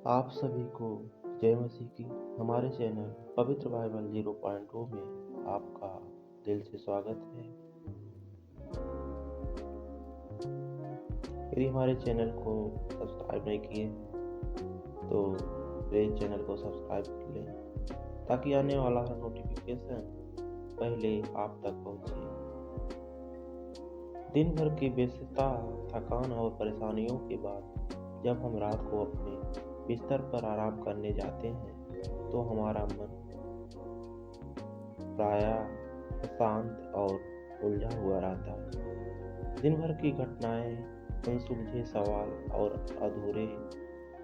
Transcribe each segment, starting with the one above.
आप सभी को जय मसीह की हमारे चैनल पवित्र बाइबल 0.2 में आपका दिल से स्वागत है। यदि हमारे चैनल को सब्सक्राइब नहीं किए तो प्लीज़ चैनल को सब्सक्राइब कर लें ताकि आने वाला हर नोटिफिकेशन पहले आप तक पहुंचे। दिन भर की व्यस्तता, थकान और परेशानियों के बाद जब हम रात को अपने बिस्तर पर आराम करने जाते हैं तो हमारा मन प्रायः अशांत और उलझा हुआ रहता है। दिन भर की घटनाएं, अनसुलझे सवाल और अधूरे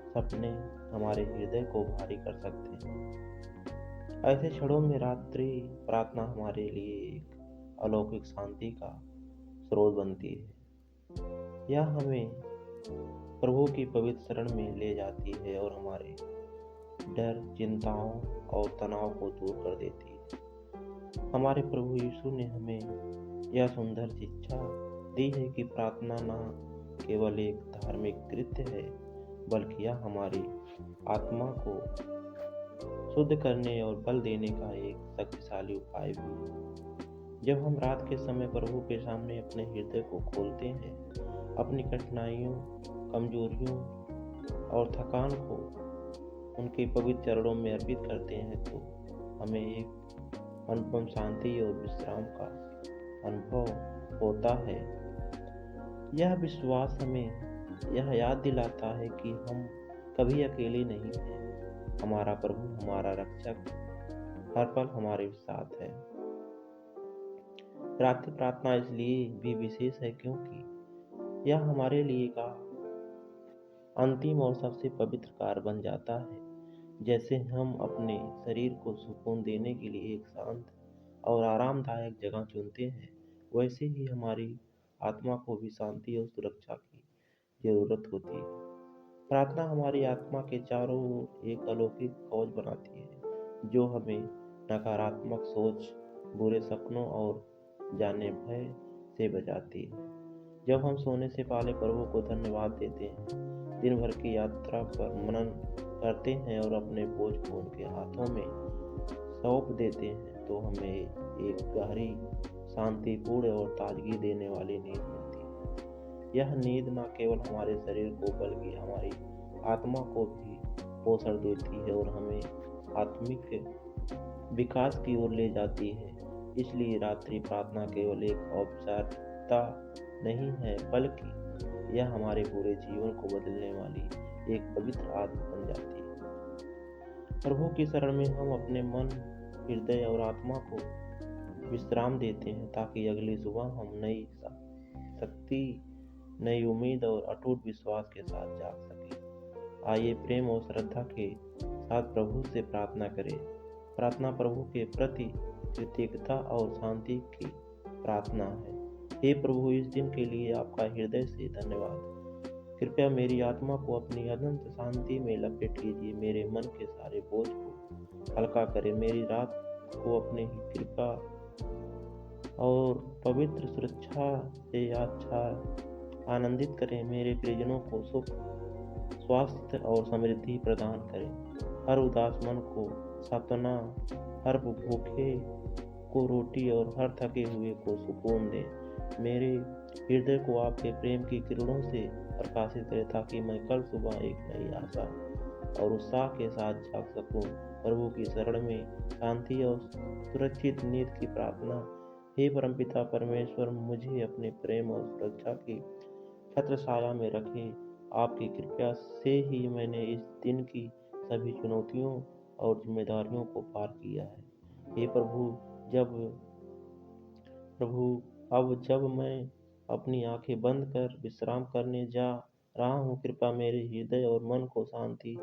सपने हमारे हृदय को भारी कर सकते हैं। ऐसे क्षणों में रात्रि प्रार्थना हमारे लिए एक अलौकिक शांति का स्रोत बनती है। यह हमें प्रभु की पवित्र शरण में ले जाती है और हमारे डर, चिंताओं और तनाव को दूर कर देती है। हमारे प्रभु यीशु ने हमें यह सुंदर शिक्षा दी है कि प्रार्थना न केवल एक धार्मिक कृत्य है बल्कि यह हमारी आत्मा को शुद्ध करने और बल देने का एक शक्तिशाली उपाय भी है। जब हम रात के समय प्रभु के सामने अपने हृदय को खोलते हैं, अपनी कठिनाइयों, कमजोरियों और थकान को उनके पवित्र चरणों में अर्पित करते हैं तो हमें एक अनुपम शांति और विश्राम का अनुभव होता है। यह विश्वास हमें यह याद दिलाता है कि हम कभी अकेले नहीं हैं। हमारा प्रभु, हमारा रक्षक हर पल हमारे साथ है। रात्रि प्रार्थना इसलिए भी विशेष है क्योंकि यह हमारे लिए का अंतिम और सबसे पवित्र कार्य बन जाता है। जैसे हम अपने शरीर को सुकून देने के लिए एक शांत और आरामदायक जगह चुनते हैं, वैसे ही हमारी आत्मा को भी शांति और सुरक्षा की जरूरत होती है। प्रार्थना हमारी आत्मा के चारों ओर एक अलौकिक कवच बनाती है जो हमें नकारात्मक सोच, बुरे सपनों और जाने भय से बचाती है। जब हम सोने से पहले प्रभु को धन्यवाद देते हैं, दिन भर की यात्रा पर मनन करते हैं और अपने बोझ को उनके हाथों में सौंप देते हैं तो हमें एक गहरी, शांतिपूर्ण और ताजगी देने वाली नींद मिलती है। यह नींद न केवल हमारे शरीर को बल्कि हमारी आत्मा को भी पोषण देती है और हमें आत्मिक विकास की ओर ले जाती है। इसलिए रात्रि प्रार्थना केवल एक औपचारिकता नहीं है बल्कि यह हमारे पूरे जीवन को बदलने वाली एक पवित्र आदत बन जाती है। प्रभु की शरण में हम अपने मन, हृदय और आत्मा को विश्राम देते हैं ताकि अगली सुबह हम नई शक्ति, नई उम्मीद और अटूट विश्वास के साथ जाग सकें। आइए प्रेम और श्रद्धा के साथ प्रभु से प्रार्थना करें। प्रार्थना प्रभु के प्रति कृतज्ञता और शांति की प्रार्थना है। हे प्रभु, इस दिन के लिए आपका हृदय से धन्यवाद। कृपया मेरी आत्मा को अपनी अनंत शांति में लपेट लीजिए। मेरे मन के सारे बोझ को हल्का करें। मेरी रात को अपने ही कृपा और पवित्र सुरक्षा से आनंदित करें। मेरे परिजनों को सुख, स्वास्थ्य और समृद्धि प्रदान करें। हर उदास मन को सांत्वना, हर भूखे को रोटी और हर थके हुए को सुकून दें। मेरे हृदय को आपके प्रेम की किरणों से प्रकाशित करें ताकि मैं कल सुबह एक नई आशा और उत्साह के साथ जाग सकूं। प्रभु की शरण में शांति और सुरक्षित नींद की प्रार्थना। हे परमपिता परमेश्वर, मुझे अपने प्रेम और सुरक्षा की छत्र छाया में रखें। आपकी कृपा से ही मैंने इस दिन की सभी चुनौतियों और जिम्मेदारियों को पार किया है। हे प्रभु, अब जब मैं अपनी आंखें बंद कर विश्राम करने जा रहा हूँ, कृपया मेरे हृदय और मन को शांति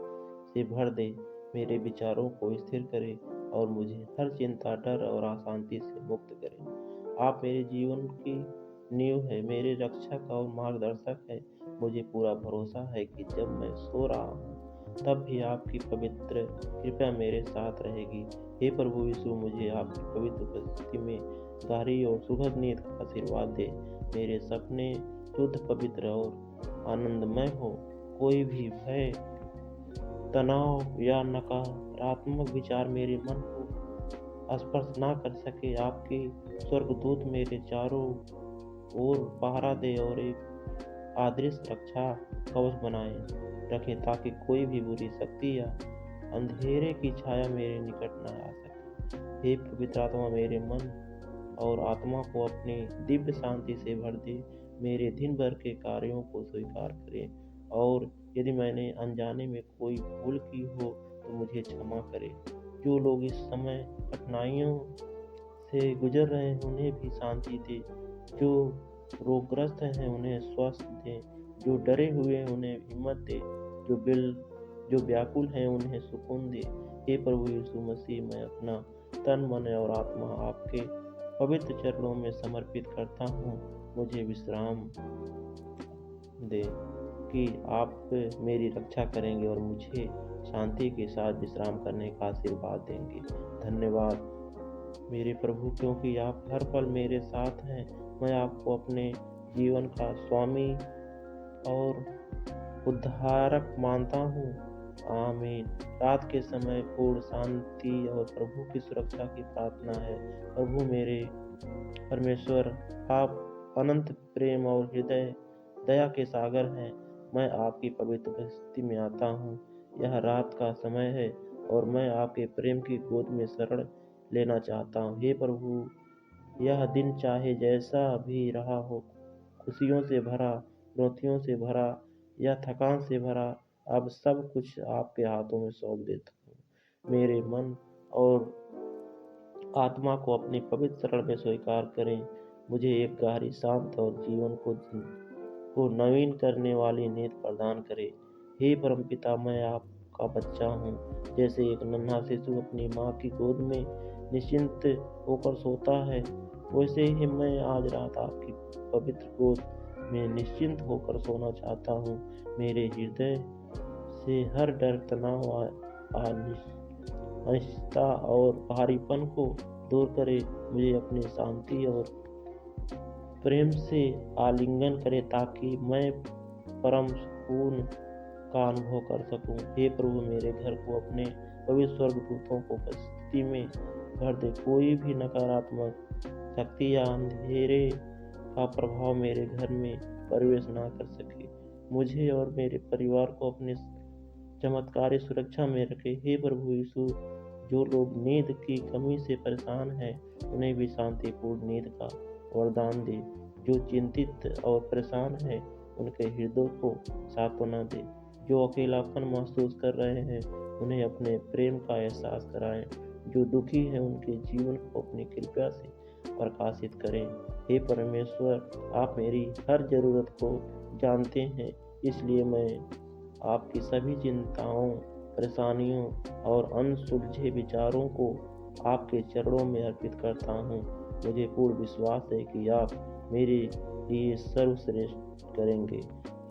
से भर दे, मेरे विचारों को स्थिर करें और मुझे हर चिंता, डर और अशांति से मुक्त करें। आप मेरे जीवन की नींव है, मेरे रक्षक और मार्गदर्शक है। मुझे पूरा भरोसा है कि जब मैं सो रहा हूँ तब भी आपकी पवित्र कृपया मेरे साथ रहेगी। हे प्रभु यीशु, मुझे आपकी पवित्र उपस्थिति में गहरी और सुखद नींद का आशीर्वाद दे। मेरे सपने शुद्ध, पवित्र और आनंदमय हो। कोई भी भय तनाव या नकारात्मक विचार मेरे मन को स्पर्श ना कर सके। आपके स्वर्गदूत मेरे चारों ओर पहरा दे और एक अदृश्य रक्षा कवच बनाए रखे, ताकि कोई भी बुरी शक्ति या अंधेरे की छाया मेरे निकट न आ सके। हे पवित्र आत्मा, मेरे मन और आत्मा को अपनी दिव्य शांति से भर दे। मेरे दिन भर के कार्यों को स्वीकार करें, और यदि मैंने अनजाने में कोई भूल की हो तो मुझे क्षमा करें। जो लोग इस समय कठिनाइयों से गुजर रहे हैं उन्हें भी शांति दे। जो रोगग्रस्त हैं उन्हें स्वास्थ्य दे। जो डरे हुए हैं उन्हें हिम्मत दे। जो व्याकुल हैं उन्हें सुकून दे। हे प्रभु यीशु मसीह, मैं अपना तन, मन और आत्मा आपके पवित्र चरणों में समर्पित करता हूँ। मुझे विश्राम दे कि आप मेरी रक्षा करेंगे और मुझे शांति के साथ विश्राम करने का आशीर्वाद देंगे। धन्यवाद मेरे प्रभु, क्योंकि आप हर पल मेरे साथ हैं। मैं आपको अपने जीवन का स्वामी और उद्धारक मानता हूँ। आमीन। रात के समय पूर्ण शांति और प्रभु की सुरक्षा की प्रार्थना है। प्रभु मेरे परमेश्वर, आप अनंत प्रेम और हृदय दया के सागर हैं। मैं आपकी पवित्र उपस्थिति में आता हूँ। यह रात का समय है और मैं आपके प्रेम की गोद में शरण लेना चाहता हूँ। हे प्रभु, यह दिन चाहे जैसा भी रहा हो, खुशियों से भरा, चुनौतियों से भरा या थकान से भरा, अब सब कुछ आपके हाथों में सौंप देता हूँ। मेरे मन और आत्मा को अपनी पवित्र शरण में स्वीकार करें। मुझे एक गहरी, शांत और जीवन को नवीन करने वाली नींद प्रदान करें। हे परमपिता, मैं आपका बच्चा हूँ। जैसे एक नन्हा शिशु अपनी माँ की गोद में निश्चिंत होकर सोता है, वैसे ही मैं आज रात आपकी पवित्र गोद में निश्चिंत होकर सोना चाहता हूँ। मेरे हृदय से हर डर, तनाव, अनिश्चितता और भारीपन को दूर करे। मुझे अपनी शांति और प्रेम से आलिंगन करे, ताकि मैं परम सुकून का अनुभव कर सकूं। हे प्रभु, मेरे घर को अपने पवित्र स्वर्गदूतों को उपस्थिति में भर दे। कोई भी नकारात्मक शक्ति या अंधेरे का प्रभाव मेरे घर में प्रवेश ना कर सके। मुझे और मेरे परिवार को अपनी चमत्कारी सुरक्षा में रखे। हे प्रभु यीशु, जो लोग नींद की कमी से परेशान हैं उन्हें भी शांतिपूर्ण नींद का वरदान दे। जो चिंतित और परेशान हैं उनके हृदय को सांत्वना दे। जो अकेलापन महसूस कर रहे हैं उन्हें अपने प्रेम का एहसास कराएं। जो दुखी हैं उनके जीवन को अपनी कृपा से प्रकाशित करें। हे परमेश्वर, आप मेरी हर जरूरत को जानते हैं, इसलिए मैं आपकी सभी चिंताओं, परेशानियों और अनसुलझे विचारों को आपके चरणों में अर्पित करता हूँ। मुझे पूर्ण विश्वास है कि आप मेरे लिए सर्वश्रेष्ठ करेंगे।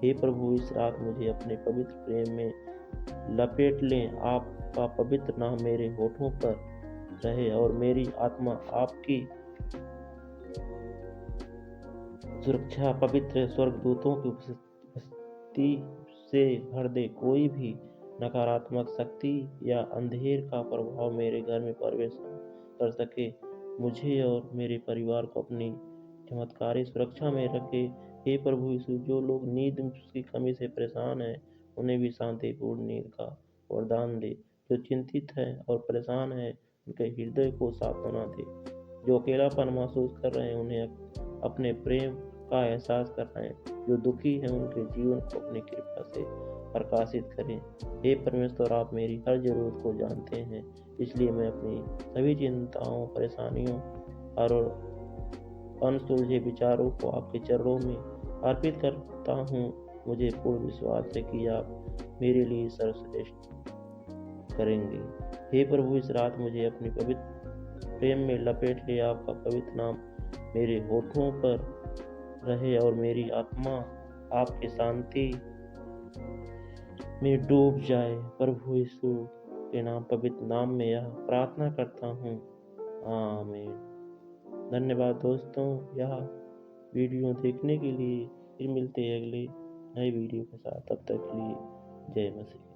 हे प्रभु, इस रात मुझे अपने पवित्र प्रेम में लपेट लें। आपका पवित्र नाम मेरे होठों पर रहे और मेरी आत्मा आपकी सुरक्षा पवित्र स्वर्गदूतों की उपस्थिति से भर दे। कोई भी नकारात्मक शक्ति या अंधेर का प्रभाव मेरे घर में प्रवेश कर सके। मुझे और मेरे परिवार को अपनी चमत्कारी सुरक्षा में रखे। हे प्रभु यीशु, जो लोग नींद की कमी से परेशान हैं उन्हें भी शांतिपूर्ण नींद का वरदान दे। जो चिंतित हैं और परेशान हैं उनके हृदय को सांत्वना दे। जो अकेलापन महसूस कर रहे हैं उन्हें अपने प्रेम का एहसास कराएं। जो दुखी हैं उनके जीवन को अपनी कृपा से प्रकाशित करें। हे परमेश्वर, आप मेरी हर जरूरत को जानते हैं, इसलिए मैं अपनी सभी चिंताओं, परेशानियों और अनसुलझे विचारों को आपके चरणों में अर्पित करता हूँ। मुझे पूर्ण विश्वास है कि आप मेरे लिए सर्वश्रेष्ठ करेंगे। हे प्रभु, इस रात मुझे अपनी पवित्र प्रेम में लपेट ले। आपका पवित्र नाम मेरे होठों पर रहे और मेरी आत्मा आपकी शांति में डूब जाए। प्रभु यीशु के नाम, पवित्र नाम में यह प्रार्थना करता हूँ। आमीन। धन्यवाद दोस्तों, यह वीडियो देखने के लिए। फिर मिलते हैं अगले नए वीडियो के साथ। तब तक के लिए जय मसीह।